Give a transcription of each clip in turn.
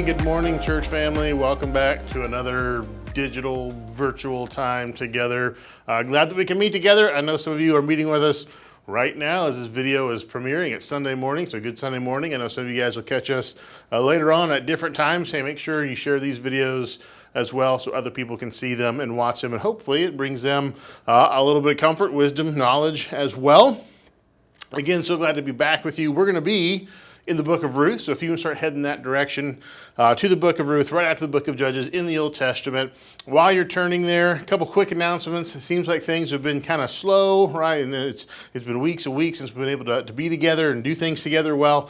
good morning, church family. Welcome back to another digital, virtual time together. Glad that we can meet together. I know some of you are meeting with us right now as this video is premiering. It's Sunday morning, so good Sunday morning. I know some of you guys will catch us later on at different times. Hey, make sure you share these videos as well so other people can see them and watch them, and hopefully it brings them a little bit of comfort, wisdom, knowledge as well. Again, so glad to be back with you. We're going to be in the book of Ruth, so if you can start heading that direction to the book of Ruth, right after the book of Judges in the Old Testament. While you're turning there, a couple quick announcements. It seems like things have been kind of slow, right? And it's been weeks and weeks since we've been able to be together and do things together. Well,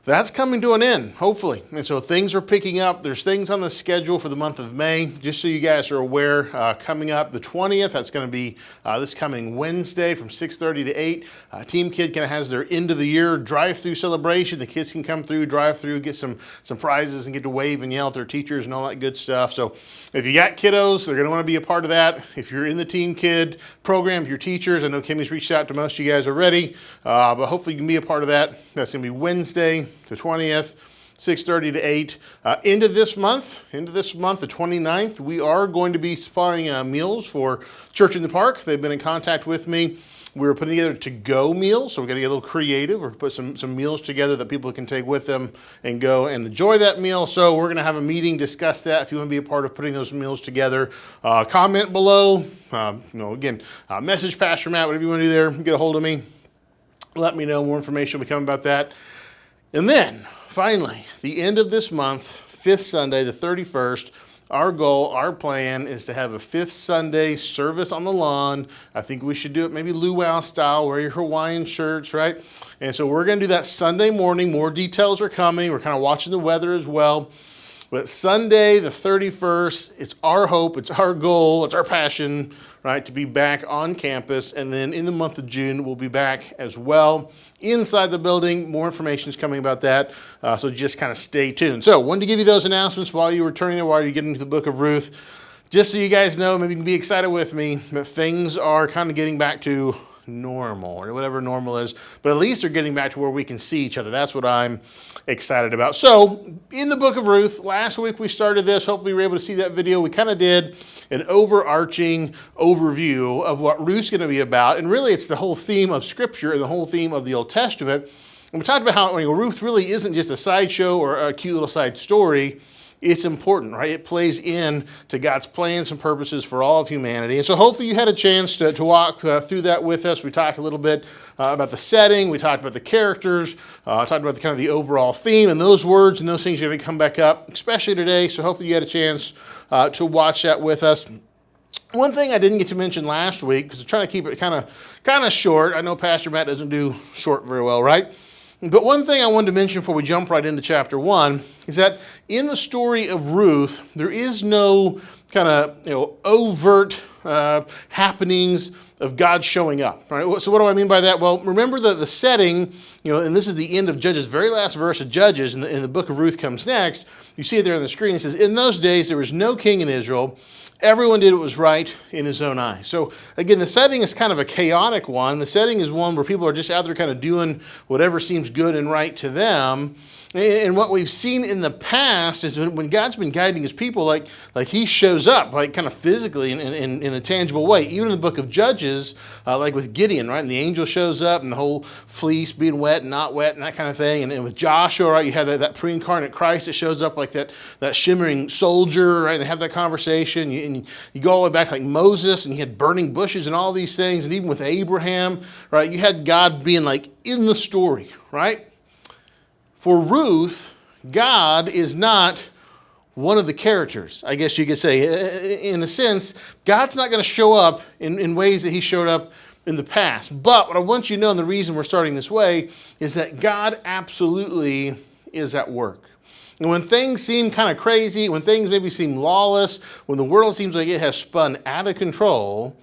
that's coming to an end, hopefully. And so things are picking up. There's things on the schedule for the month of May. Just so you guys are aware, coming up the 20th, that's going to be this coming Wednesday from 6:30 to 8. Team Kid kind of has their end of the year drive-through celebration. The kids can come through, drive through, get some prizes and get to wave and yell at their teachers and all that good stuff. So if you got kiddos, they're going to want to be a part of that. If you're in the Team Kid program, your teachers, I know Kimmy's reached out to most of you guys already, but hopefully you can be a part of that. That's going to be Wednesday, the 20th, 6:30 to 8. Into this month, the 29th, we are going to be supplying meals for Church in the Park. They've been in contact with me. We're putting together to-go meals, so we're going to get a little creative. We're put some meals together that people can take with them and go and enjoy that meal. So we're going to have a meeting, discuss that. If you want to be a part of putting those meals together, comment below. Message Pastor Matt, whatever you want to do there, get a hold of me. Let me know. More information will be coming about that. And then, finally, the end of this month, fifth Sunday, the 31st, our goal, our plan is to have a fifth Sunday service on the lawn. I think we should do it maybe luau style, wear your Hawaiian shirts, right? And so we're going to do that Sunday morning. More details are coming. We're kind of watching the weather as well. But Sunday, the 31st, it's our hope, it's our goal, it's our passion, right, to be back on campus. And then in the month of June, we'll be back as well inside the building. More information is coming about that, so just kind of stay tuned. So, wanted to give you those announcements while you were turning there, while you're getting to the book of Ruth. Just so you guys know, maybe you can be excited with me, but things are kind of getting back to normal, or whatever normal is, but at least they're getting back to where we can see each other. That's what I'm excited about. So in the book of Ruth, last week we started this. Hopefully you were able to see that video. We kind of did an overarching overview of what Ruth's going to be about, and really it's the whole theme of Scripture and the whole theme of the Old Testament. And we talked about how Ruth really isn't just a sideshow or a cute little side story. It's important, right? It plays in to God's plans and purposes for all of humanity. And so hopefully you had a chance to walk through that with us. We talked a little bit about the setting. We talked about the characters. Talked about the kind of the overall theme, and those words and those things are going to come back up, especially today. So hopefully you had a chance to watch that with us. One thing I didn't get to mention last week, because I'm trying to keep it kind of short. I know Pastor Matt doesn't do short very well, right? But one thing I wanted to mention before we jump right into chapter 1 is that in the story of Ruth, there is no kind of overt happenings of God showing up. Right? So what do I mean by that? Well, remember the setting, and this is the end of Judges, very last verse of Judges, and the book of Ruth comes next. You see it there on the screen. It says, "In those days there was no king in Israel. Everyone did what was right in his own eyes." So again, the setting is kind of a chaotic one. The setting is one where people are just out there kind of doing whatever seems good and right to them. And what we've seen in the past is when God's been guiding his people, like he shows up, like kind of physically in a tangible way. Even in the book of Judges, like with Gideon, right? And the angel shows up and the whole fleece being wet and not wet and that kind of thing. And with Joshua, right? You had that pre-incarnate Christ that shows up like that shimmering soldier, right? And they have that conversation. And you go all the way back to like Moses, and you had burning bushes and all these things. And even with Abraham, right? You had God being like in the story, right? For Ruth, God is not one of the characters, I guess you could say. In a sense, God's not going to show up in ways that he showed up in the past. But what I want you to know, and the reason we're starting this way, is that God absolutely is at work. And when things seem kind of crazy, when things maybe seem lawless, when the world seems like it has spun out of control,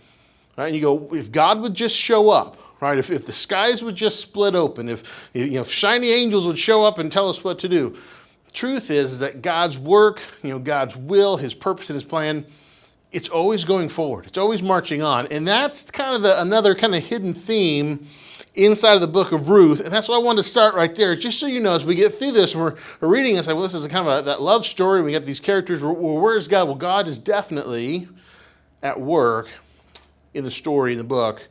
right, and you go, if God would just show up, right? If the skies would just split open, if shiny angels would show up and tell us what to do. Truth is that God's work, God's will, his purpose and his plan it's always going forward. It's always marching on. And that's kind of another kind of hidden theme inside of the book of Ruth. And that's why I wanted to start right there. Just so you know, as we get through this and we're reading this, like, well, this is a kind of that love story. We got these characters. Well, where's God? Well, God is definitely at work in the story, in the book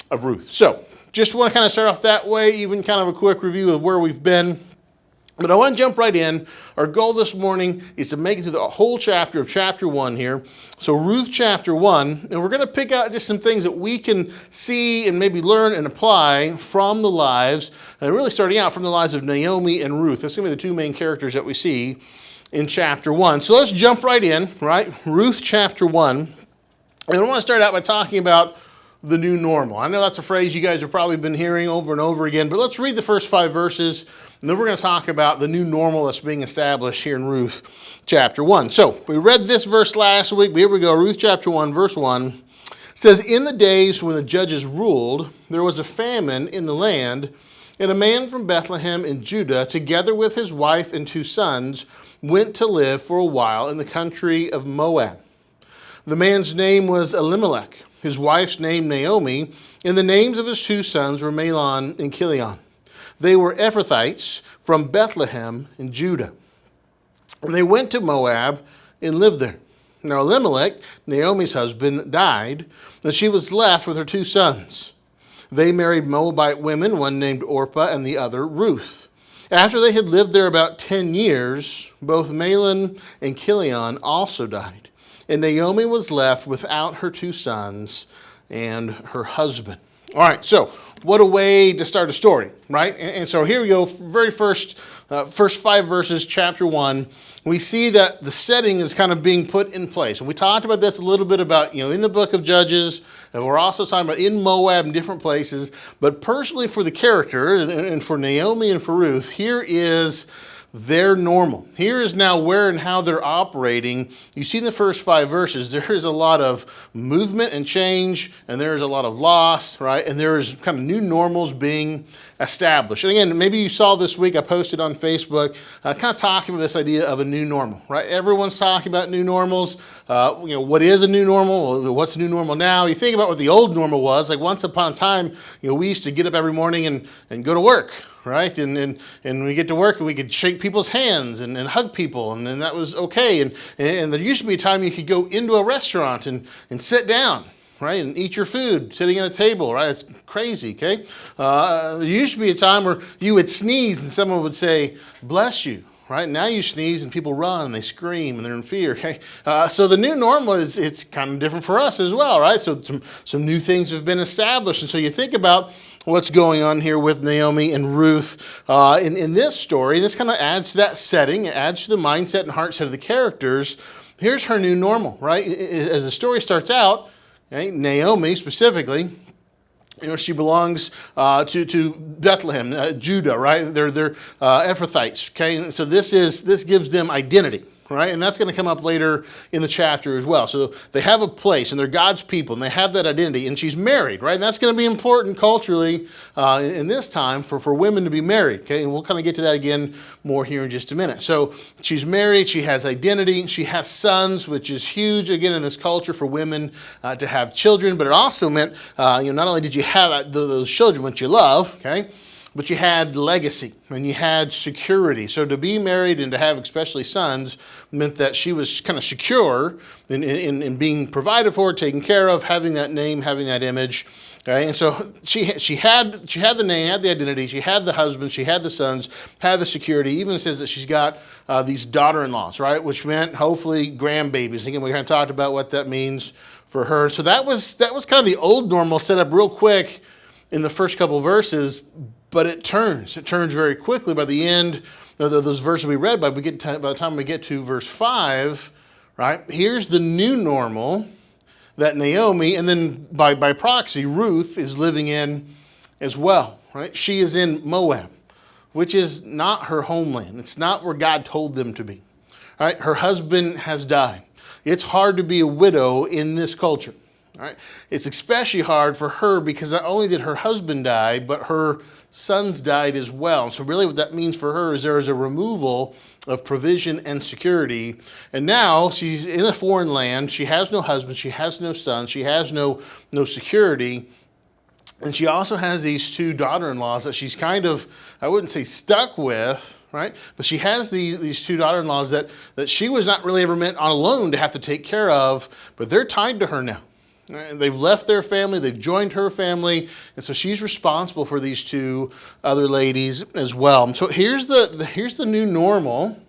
of Ruth. So just want to kind of start off that way, even kind of a quick review of where we've been. But I want to jump right in. Our goal this morning is to make it through the whole chapter of chapter 1 here. So Ruth chapter 1, and we're going to pick out just some things that we can see and maybe learn and apply from the lives, and really starting out from the lives of Naomi and Ruth. That's going to be the two main characters that we see in chapter 1. So let's jump right in, right? Ruth chapter 1. And I want to start out by talking about the new normal. I know that's a phrase you guys have probably been hearing over and over again, but let's read the first 5 verses, and then we're going to talk about the new normal that's being established here in Ruth chapter 1. So we read this verse last week. Here we go. Ruth chapter 1, verse 1 says, "In the days when the judges ruled, there was a famine in the land, and a man from Bethlehem in Judah, together with his wife and 2 sons, went to live for a while in the country of Moab. The man's name was Elimelech, his wife's name Naomi, and the names of his 2 sons were Mahlon and Chilion. They were Ephrathites from Bethlehem in Judah. And they went to Moab and lived there. Now Elimelech, Naomi's husband, died, and she was left with her 2 sons. They married Moabite women, one named Orpah and the other Ruth. After they had lived there about 10 years, both Mahlon and Chilion also died. And Naomi was left without her 2 sons and her husband." All right, so what a way to start a story, right? And so here we go, very first 5 verses, chapter 1. We see that the setting is kind of being put in place. And we talked about this a little bit about, in the book of Judges, and we're also talking about in Moab and different places. But personally for the character, and for Naomi and for Ruth, here is their normal. Here is now where and how they're operating. You see in the first 5 verses, there is a lot of movement and change, and there is a lot of loss, right? And there is kind of new normals being established. And again, maybe you saw this week, I posted on Facebook, kind of talking about this idea of a new normal, right? Everyone's talking about new normals. What is a new normal? What's the new normal now? You think about what the old normal was. Like once upon a time, we used to get up every morning and go to work, right? And we get to work and we could shake people's hands and hug people, and then that was okay. And there used to be a time you could go into a restaurant and sit down, right, and eat your food sitting at a table, right? It's crazy, okay? There used to be a time where you would sneeze and someone would say, "Bless you." Right? Now you sneeze and people run and they scream and they're in fear. Okay? So the new normal it's kind of different for us as well, right? So some new things have been established. And so you think about what's going on here with Naomi and Ruth in this story. This kind of adds to that setting. It adds to the mindset and heart set of the characters. Here's her new normal, right? As the story starts out, okay, Naomi specifically, she belongs to Bethlehem, Judah, right? They're Ephrathites, okay? And so this gives them identity, right? And that's going to come up later in the chapter as well. So they have a place, and they're God's people, and they have that identity. And she's married, right? And that's going to be important culturally in this time for women to be married, okay? And we'll kind of get to that again more here in just a minute. So she's married, she has identity, she has sons, which is huge, again, in this culture for women to have children. But it also meant, not only did you have those children, which you love, okay? But you had legacy and you had security. So to be married and to have especially sons meant that she was kind of secure in being provided for, taken care of, having that name, having that image. Okay? And so she had the name, had the identity, she had the husband, she had the sons, had the security. Even says that she's got these daughter-in-laws, right? Which meant hopefully grandbabies. Again, we kind of talked about what that means for her. So that was kind of the old normal set up real quick in the first couple of verses. But it turns very quickly by the end of those verses we read. By the time we get to verse 5, right? Here's the new normal that Naomi, and then by proxy, Ruth is living in as well, right? She is in Moab, which is not her homeland. It's not where God told them to be, right? Her husband has died. It's hard to be a widow in this culture, All right? It's especially hard for her because not only did her husband die, but her sons died as well. So really what that means for her is there is a removal of provision and security. And now she's in a foreign land. She has no husband. She has no son. She has no security. And she also has these two daughter-in-laws that she's kind of, I wouldn't say stuck with, right? But she has these two daughter-in-laws that she was not really ever meant on alone to have to take care of, but they're tied to her now. And they've left their family, they've joined her family, and so she's responsible for these two other ladies as well. So here's the new normal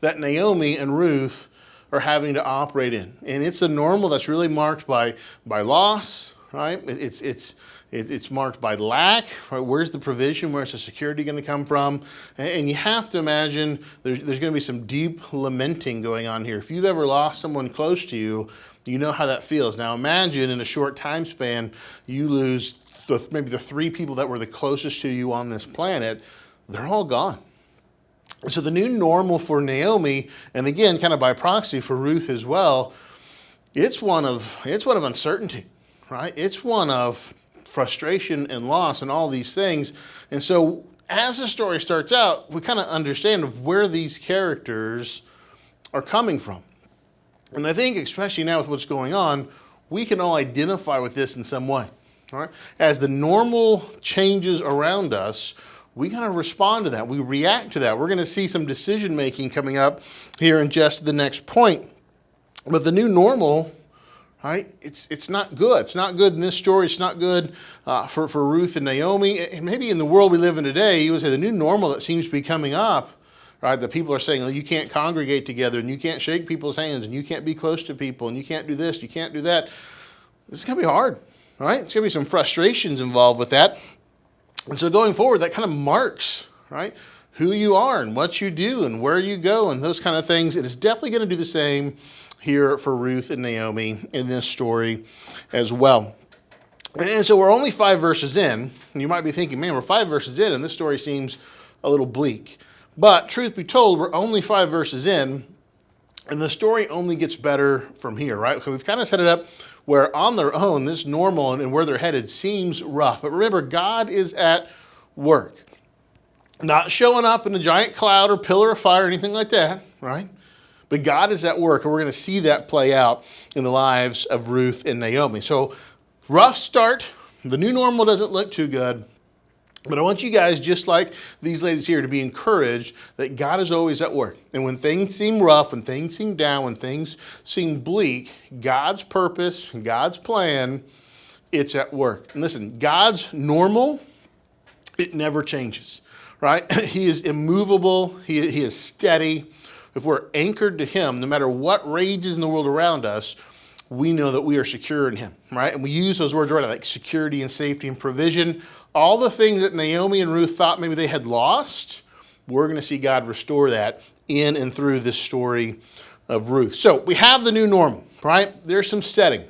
that Naomi and Ruth are having to operate in. And it's a normal that's really marked by loss, right? It's marked by lack, right? Where's the provision? Where's the security going to come from? And you have to imagine there's going to be some deep lamenting going on here. If you've ever lost someone close to you, you know how that feels. Now imagine in a short time span, you lose maybe the three people that were the closest to you on this planet. They're all gone. So the new normal for Naomi, and again, kind of by proxy for Ruth as well, it's one of uncertainty, right? It's one of frustration and loss and all these things. And so as the story starts out, we kind of understand of where these characters are coming from. And I think especially now with what's going on, we can all identify with this in some way. All right? As the normal changes around us, we got to respond to that. We react to that. We're going to see some decision making coming up here in just the next point. But the new normal, right? It's not good. It's not good in this story. It's not good for Ruth and Naomi. And maybe in the world we live in today, you would say the new normal that seems to be coming up, right? That people are saying, well, you can't congregate together and you can't shake people's hands and you can't be close to people and you can't do this, you can't do that. This is going to be hard, right? It's going to be some frustrations involved with that. And so going forward, that kind of marks, right, who you are and what you do and where you go and those kind of things. It is definitely going to do the same here for Ruth and Naomi in this story as well. And so we're only 5 verses in, and you might be thinking, man, we're 5 verses in and this story seems a little bleak. But truth be told, we're only 5 verses in, and the story only gets better from here, right? So we've kind of set it up where on their own, this normal and where they're headed seems rough. But remember, God is at work. Not showing up in a giant cloud or pillar of fire or anything like that, right? But God is at work, and we're going to see that play out in the lives of Ruth and Naomi. So rough start. The new normal doesn't look too good. But I want you guys, just like these ladies here, to be encouraged that God is always at work. And when things seem rough, when things seem down, when things seem bleak, God's purpose, God's plan, it's at work. And listen, God's normal, it never changes, right? He is immovable. He is steady. If we're anchored to Him, no matter what rages in the world around us, we know that we are secure in Him, right? And we use those words right, like security and safety and provision. All the things that Naomi and Ruth thought maybe they had lost, we're going to see God restore that in and through this story of Ruth. So we have the new normal, right? There's some setting.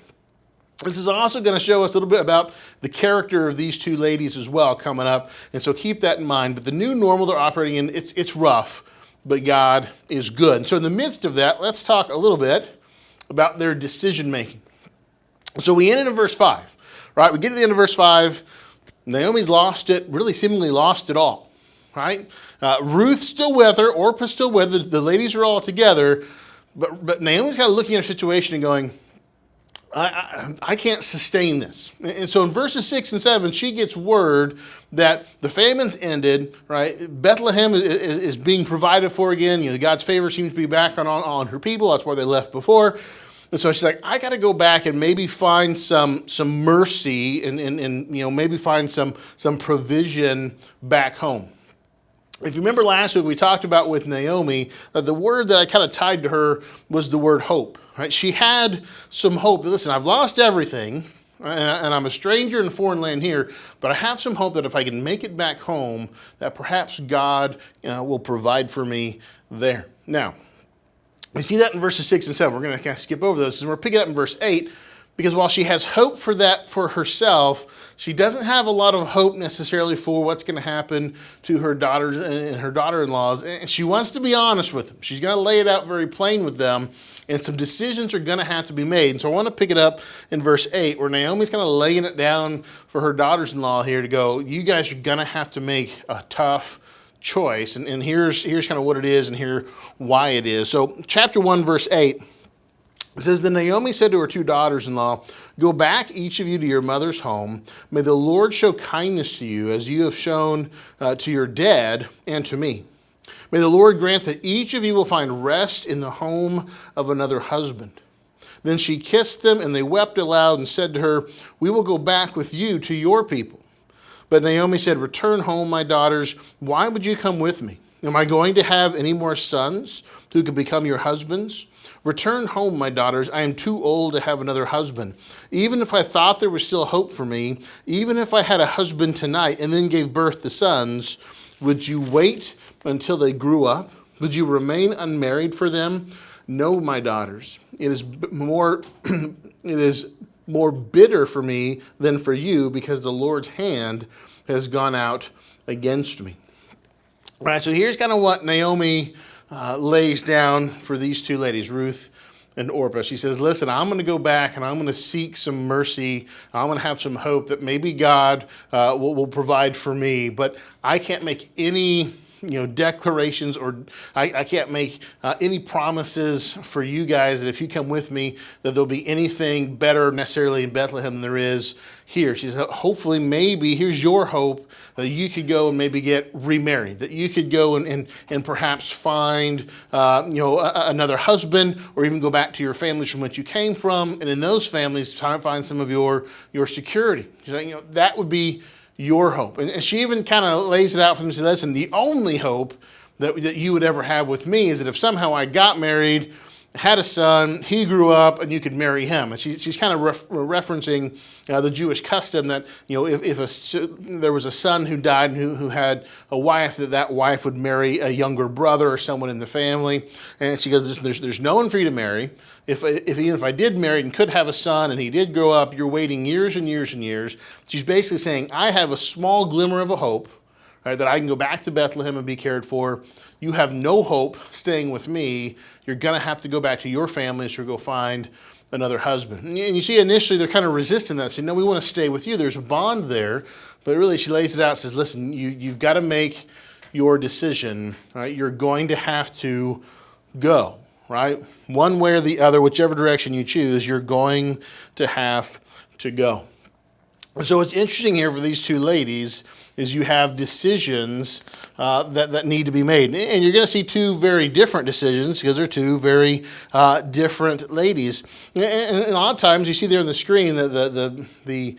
This is also going to show us a little bit about the character of these two ladies as well coming up. And so keep that in mind. But the new normal they're operating in, it's rough, but God is good. And so in the midst of that, let's talk a little bit about their decision making. So we ended in verse 5, right? We get to the end of verse 5. Naomi's lost it, really seemingly lost it all, right? Ruth's still with her, Orpah's still with her, the ladies are all together, but Naomi's kind of looking at her situation and going, I can't sustain this. And so in verses 6 and 7, she gets word that the famine's ended, right? Bethlehem is being provided for again. You know, God's favor seems to be back on her people. That's where they left before. And so she's like, I got to go back and maybe find some mercy and you know, maybe find some provision back home. If you remember last week, we talked about with Naomi that the word that I kind of tied to her was the word hope. Right? She had some hope. Listen, I've lost everything, and I'm a stranger in a foreign land here, but I have some hope that if I can make it back home, that perhaps God will provide for me there. Now, we see that in verses 6 and 7. We're going to kind of skip over those, and we're picking up in verse 8. Because while she has hope for that for herself, she doesn't have a lot of hope necessarily for what's going to happen to her daughters and her daughter-in-laws. And she wants to be honest with them. She's going to lay it out very plain with them. And some decisions are going to have to be made. And so I want to pick it up in verse 8, where Naomi's kind of laying it down for her daughters-in-law here to go, you guys are going to have to make a tough choice. And here's kind of what it is and here why it is. So chapter 1, verse 8. It says, Then Naomi said to her two daughters-in-law, Go back, each of you, to your mother's home. May the Lord show kindness to you, as you have shown to your dead and to me. May the Lord grant that each of you will find rest in the home of another husband. Then she kissed them, and they wept aloud and said to her, We will go back with you to your people. But Naomi said, Return home, my daughters. Why would you come with me? Am I going to have any more sons who could become your husbands? Return home, my daughters. I am too old to have another husband. Even if I thought there was still hope for me, even if I had a husband tonight and then gave birth to sons, would you wait until they grew up? Would you remain unmarried for them? No, my daughters. It is more bitter for me than for you, because the Lord's hand has gone out against me. All right, so here's kind of what Naomi lays down for these two ladies, Ruth and Orpah. She says, listen, I'm going to go back and I'm going to seek some mercy. I'm going to have some hope that maybe God will provide for me, but I can't make any declarations, or I can't make any promises for you guys that if you come with me, that there'll be anything better necessarily in Bethlehem than there is here. She said, hopefully, maybe, here's your hope, that you could go and maybe get remarried, that you could go and perhaps find another husband, or even go back to your families from which you came from, and in those families, find some of your security. She's like, that would be your hope. And she even kind of lays it out for them and says, listen, the only hope that you would ever have with me is that if somehow I got married, had a son, he grew up, and you could marry him. And she's kind of referencing the Jewish custom that, if there was a son who died and who had a wife, that wife would marry a younger brother or someone in the family. And she goes, listen, there's no one for you to marry. Even if I did marry and could have a son and he did grow up, you're waiting years and years and years. She's basically saying, I have a small glimmer of a hope, right, that I can go back to Bethlehem and be cared for. You have no hope staying with me. You're going to have to go back to your families or go find another husband. And you see, initially, they're kind of resisting that, saying, no, we want to stay with you. There's a bond there. But really, she lays it out and says, listen, you've got to make your decision. Right? You're going to have to go. Right? One way or the other, whichever direction you choose, you're going to have to go. And so what's interesting here for these two ladies is you have decisions that need to be made. And you're going to see two very different decisions, because they're two very different ladies. And a lot of times you see there on the screen that the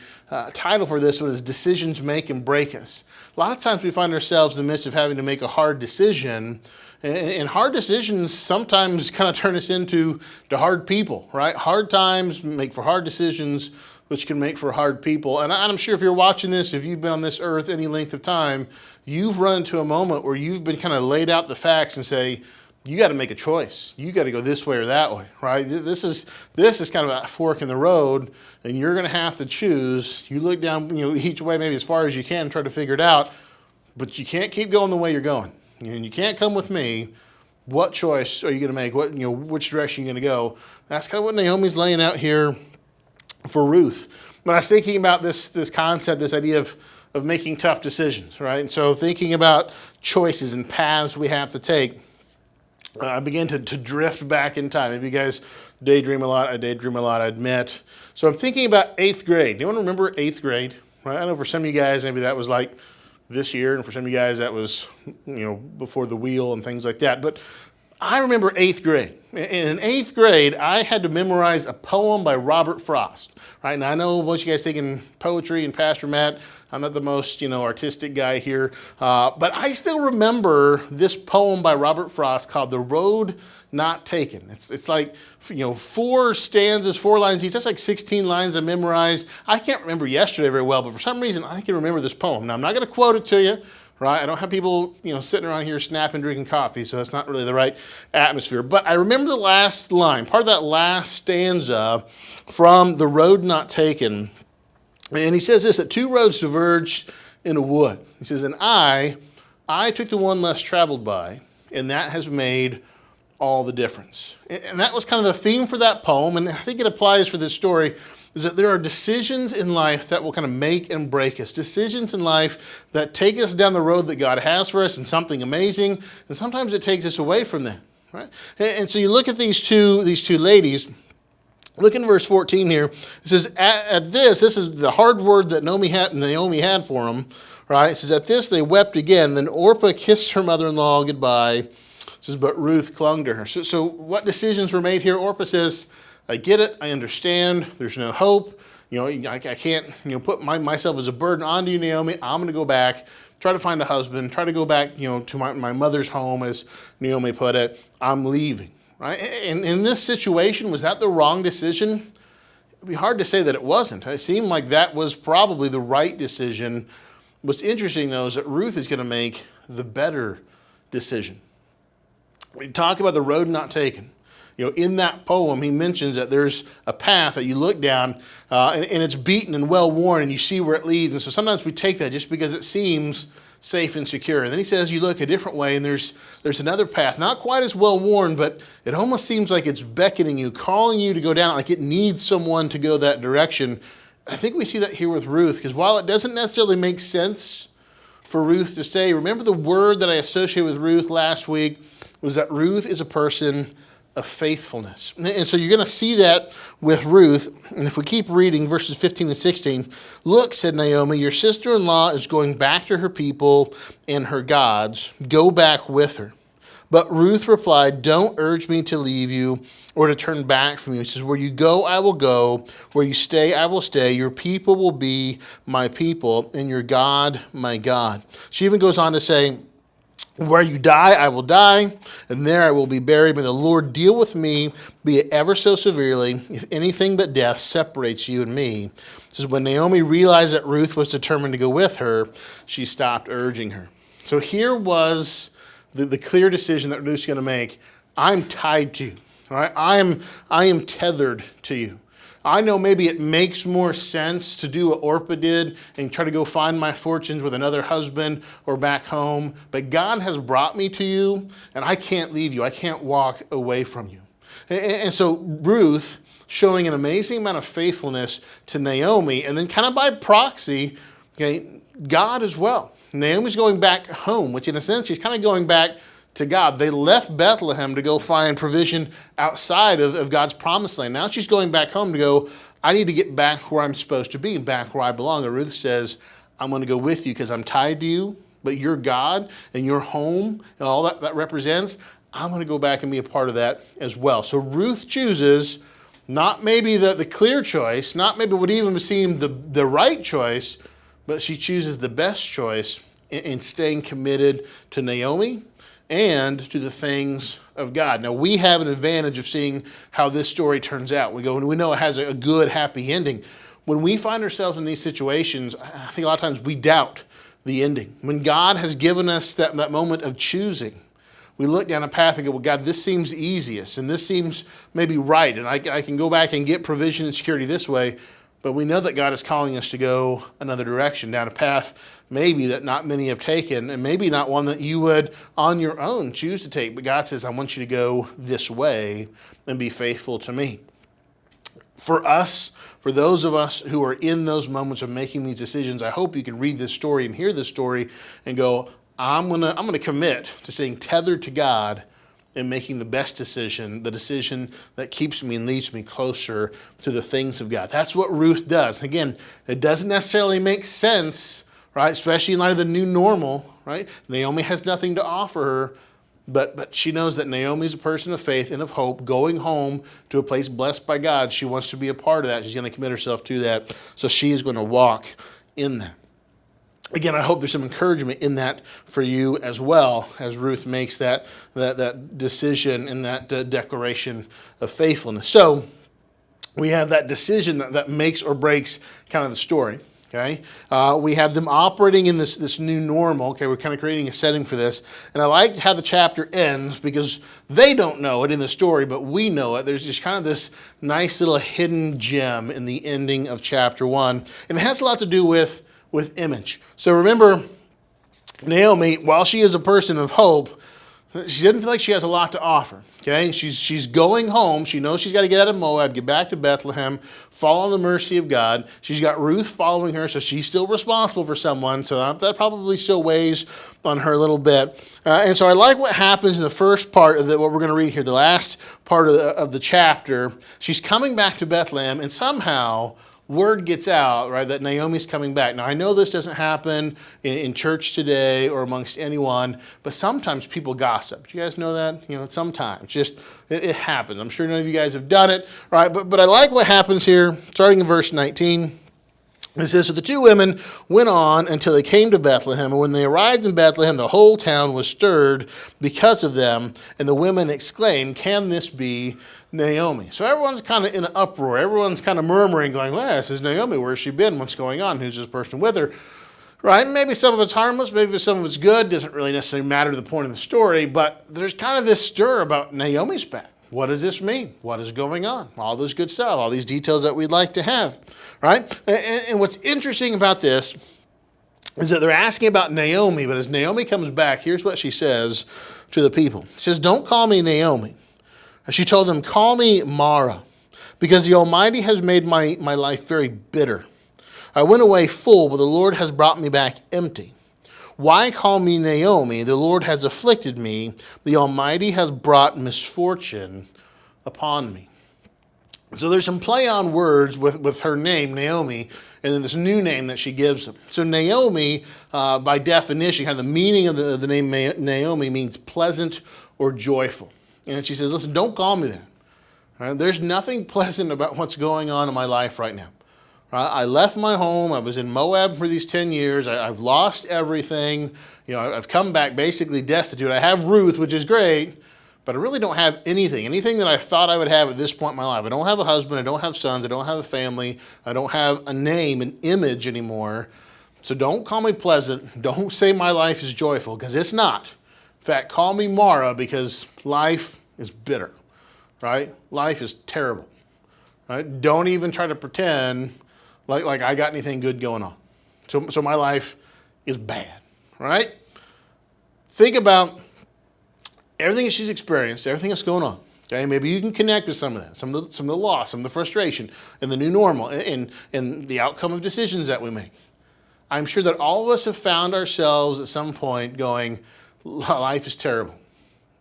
title for this one is Decisions Make and Break Us. A lot of times we find ourselves in the midst of having to make a hard decision. And hard decisions sometimes kind of turn us into hard people, right? Hard times make for hard decisions, which can make for hard people. And I'm sure if you're watching this, if you've been on this earth any length of time, you've run into a moment where you've been kind of laid out the facts and say, you got to make a choice. You got to go this way or that way, right? This is kind of a fork in the road, and you're going to have to choose. You look down, each way maybe as far as you can and try to figure it out, but you can't keep going the way you're going. And you can't come with me. What choice are you going to make? Which direction are you going to go? That's kind of what Naomi's laying out here for Ruth. But I was thinking about this concept, this idea of making tough decisions, right? And so thinking about choices and paths we have to take, I began to drift back in time. Maybe you guys daydream a lot. I daydream a lot, I admit. So I'm thinking about 8th grade. Anyone remember 8th grade? Right? I know for some of you guys, maybe that was like this year, and for some of you guys, that was, before the wheel and things like that. But I remember 8th grade. In 8th grade, I had to memorize a poem by Robert Frost. Right? And I know most of you guys taking poetry, and Pastor Matt, I'm not the most, artistic guy here. But I still remember this poem by Robert Frost called The Road Not Taken. It's like, 4 stanzas, 4 lines each. That's like 16 lines I memorized. I can't remember yesterday very well, but for some reason, I can remember this poem. Now, I'm not going to quote it to you, right? I don't have people, sitting around here snapping, drinking coffee, so it's not really the right atmosphere. But I remember the last line, part of that last stanza from The Road Not Taken. And he says this, that two roads diverged in a wood. He says, and I took the one less traveled by, and that has made all the difference. And that was kind of the theme for that poem, and I think it applies for this story, is that there are decisions in life that will kind of make and break us. Decisions in life that take us down the road that God has for us and something amazing, and sometimes it takes us away from that, right? And so you look at these two ladies. Look in verse 14 here. It says, at this is the hard word that Naomi had for them, right? It says, at this they wept again. Then Orpah kissed her mother-in-law goodbye. It says, but Ruth clung to her. So what decisions were made here? Orpah says, I get it. I understand. There's no hope. I can't, put myself as a burden onto you, Naomi. I'm going to go back, try to find a husband, try to go back, to my mother's home, as Naomi put it. I'm leaving, right? And in this situation, was that the wrong decision? It'd be hard to say that it wasn't. It seemed like that was probably the right decision. What's interesting, though, is that Ruth is going to make the better decision. We talk about the road not taken. In that poem, he mentions that there's a path that you look down and it's beaten and well worn, and you see where it leads. And so sometimes we take that just because it seems safe and secure. And then he says you look a different way, and there's another path, not quite as well worn, but it almost seems like it's beckoning you, calling you to go down, like it needs someone to go that direction. I think we see that here with Ruth, because while it doesn't necessarily make sense for Ruth to say, remember the word that I associated with Ruth last week was that Ruth is a person of faithfulness. And so you're going to see that with Ruth. And if we keep reading verses 15 and 16, look, said Naomi, your sister-in-law is going back to her people and her gods. Go back with her. But Ruth replied, don't urge me to leave you or to turn back from you. She says, where you go, I will go. Where you stay, I will stay. Your people will be my people, and your God, my God. She even goes on to say, where you die, I will die, and there I will be buried. May the Lord deal with me, be it ever so severely, if anything but death separates you and me. This is when Naomi realized that Ruth was determined to go with her, she stopped urging her. So here was the clear decision that Ruth's going to make. I'm tied to you. All right? I am tethered to you. I know maybe it makes more sense to do what Orpah did and try to go find my fortunes with another husband or back home, but God has brought me to you, and I can't leave you. I can't walk away from you. And so Ruth, showing an amazing amount of faithfulness to Naomi, and then kind of by proxy, God as well. Naomi's going back home, which in a sense, she's kind of going back to God. They left Bethlehem to go find provision outside of God's promised land. Now she's going back home to go, I need to get back where I'm supposed to be, back where I belong. And Ruth says, I'm going to go with you because I'm tied to you, but your God and your home and all that represents, I'm going to go back and be a part of that as well. So Ruth chooses not maybe the clear choice, not maybe what even seemed the right choice, but she chooses the best choice in staying committed to Naomi and to the things of God. Now, we have an advantage of seeing how this story turns out. We know it has a good, happy ending. When we find ourselves in these situations, I think a lot of times we doubt the ending. When God has given us that moment of choosing, we look down a path and go, well, God, this seems easiest, and this seems maybe right, and I can go back and get provision and security this way. But we know that God is calling us to go another direction, down a path maybe that not many have taken, and maybe not one that you would on your own choose to take. But God says, I want you to go this way and be faithful to me. For us, for those of us who are in those moments of making these decisions, I hope you can read this story and hear this story and go, I'm gonna commit to staying tethered to God and making the best decision, the decision that keeps me and leads me closer to the things of God. That's what Ruth does. Again, it doesn't necessarily make sense, right? Especially in light of the new normal, right? Naomi has nothing to offer her, but she knows that Naomi's a person of faith and of hope, going home to a place blessed by God. She wants to be a part of that. She's going to commit herself to that. So she is going to walk in that. Again, I hope there's some encouragement in that for you as well, as Ruth makes that decision and that declaration of faithfulness. So we have that decision that makes or breaks kind of the story. Okay, we have them operating in this new normal. Okay, we're kind of creating a setting for this. And I like how the chapter ends because they don't know it in the story, but we know it. There's just kind of this nice little hidden gem in the ending of chapter 1. And it has a lot to do with image. So remember, Naomi, while she is a person of hope, she doesn't feel like she has a lot to offer. Okay, she's going home. She knows she's got to get out of Moab, get back to Bethlehem, follow the mercy of God. She's got Ruth following her, so she's still responsible for someone. So that probably still weighs on her a little bit. And so I like what happens in the first part of what we're going to read here, the last part of the chapter. She's coming back to Bethlehem, and somehow word gets out, right, that Naomi's coming back. Now, I know this doesn't happen in church today or amongst anyone, but sometimes people gossip. Do you guys know that? You know, sometimes. Just, it happens. I'm sure none of you guys have done it, right? But I like what happens here, starting in verse 19. It says, so the two women went on until they came to Bethlehem, and when they arrived in Bethlehem, the whole town was stirred because of them, and the women exclaimed, can this be Naomi? So everyone's kind of in an uproar. Everyone's kind of murmuring, going, well, this is Naomi. Where's she been? What's going on? Who's this person with her? Right? Maybe some of it's harmless. Maybe some of it's good. Doesn't really necessarily matter to the point of the story, but there's kind of this stir about Naomi's back. What does this mean? What is going on? All this good stuff, all these details that we'd like to have, right? And what's interesting about this is that they're asking about Naomi, but as Naomi comes back, here's what she says to the people. She says, don't call me Naomi. She told them, call me Mara, because the Almighty has made my life very bitter. I went away full, but the Lord has brought me back empty. Why call me Naomi? The Lord has afflicted me. The Almighty has brought misfortune upon me. So there's some play on words with her name, Naomi, and then this new name that she gives them. So Naomi, by definition, kind of the meaning of the name Naomi means pleasant or joyful. And she says, listen, don't call me that. Right? There's nothing pleasant about what's going on in my life right now. I left my home. I was in Moab for these 10 years. I've lost everything. You know, I've come back basically destitute. I have Ruth, which is great, but I really don't have anything that I thought I would have at this point in my life. I don't have a husband. I don't have sons. I don't have a family. I don't have a name, an image anymore. So don't call me pleasant. Don't say my life is joyful, because it's not. In fact, call me Mara, because life is bitter, right? Life is terrible, right? Don't even try to pretend like I got anything good going on. So my life is bad, right? Think about everything that she's experienced, everything that's going on. Okay, maybe you can connect with some of that, some of the loss, some of the frustration, and the new normal, and the outcome of decisions that we make. I'm sure that all of us have found ourselves at some point going, life is terrible,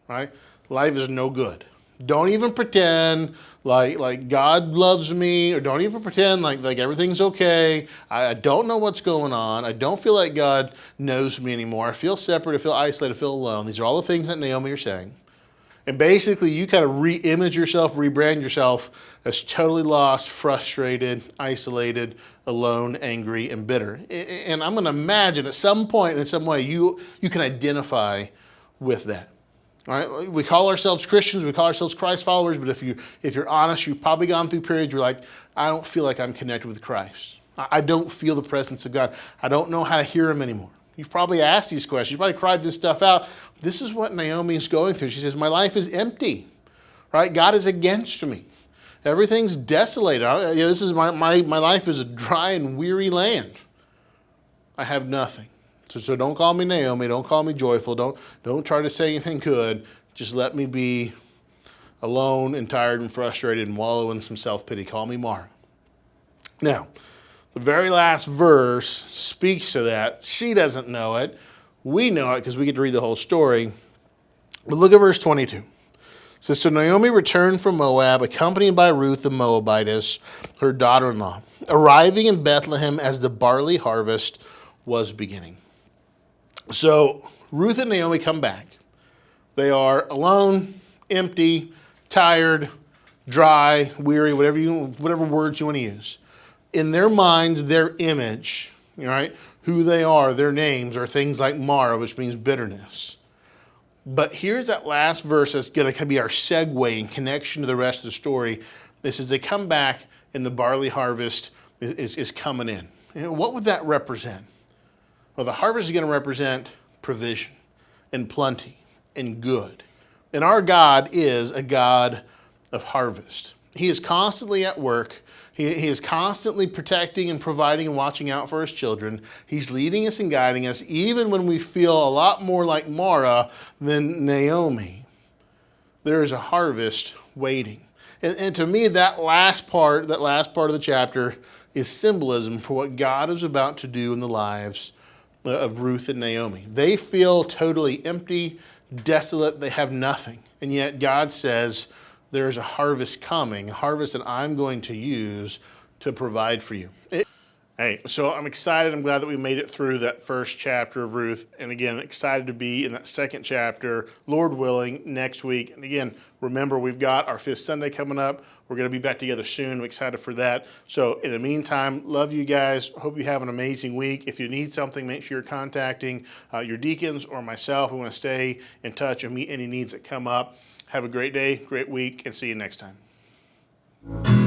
right? Life is no good. Don't even pretend like God loves me, or don't even pretend like everything's okay. I don't know what's going on. I don't feel like God knows me anymore. I feel separate. I feel isolated. I feel alone. These are all the things that Naomi are saying. And basically, you kind of re-image yourself, rebrand yourself as totally lost, frustrated, isolated, alone, angry, and bitter. And I'm going to imagine at some point, in some way, you can identify with that. All right, we call ourselves Christians, we call ourselves Christ followers, but if you're honest, you've probably gone through periods where you're like, I don't feel like I'm connected with Christ. I don't feel the presence of God. I don't know how to hear him anymore. You've probably asked these questions. You've probably cried this stuff out. This is what Naomi is going through. She says, my life is empty, right? God is against me. Everything's desolated. This is my life is a dry and weary land. I have nothing. So don't call me Naomi. Don't call me joyful. Don't try to say anything good. Just let me be alone and tired and frustrated and wallow in some self-pity. Call me Mara. Now, the very last verse speaks to that. She doesn't know it. We know it because we get to read the whole story. But look at verse 22. It says, so Naomi returned from Moab, accompanied by Ruth the Moabitess, her daughter-in-law, arriving in Bethlehem as the barley harvest was beginning. So Ruth and Naomi come back. They are alone, empty, tired, dry, weary, whatever words you want to use. In their minds, their image, right, who they are, their names are things like Mara, which means bitterness. But here's that last verse that's going to be our segue in connection to the rest of the story. This is they come back and the barley harvest is coming in. what would that represent? Well, the harvest is going to represent provision and plenty and good. And our God is a God of harvest. He is constantly at work. He is constantly protecting and providing and watching out for his children. He's leading us and guiding us, even when we feel a lot more like Mara than Naomi. There is a harvest waiting. And to me, that last part of the chapter is symbolism for what God is about to do in the lives of Ruth and Naomi. They feel totally empty, desolate, they have nothing. And yet God says, there is a harvest coming, a harvest that I'm going to use to provide for you. Hey, so I'm excited. I'm glad that we made it through that first chapter of Ruth. And again, excited to be in that second chapter, Lord willing, next week. And again, remember, we've got our 5th Sunday coming up. We're going to be back together soon. I'm excited for that. So in the meantime, love you guys. Hope you have an amazing week. If you need something, make sure you're contacting your deacons or myself. We want to stay in touch and meet any needs that come up. Have a great day, great week, and see you next time.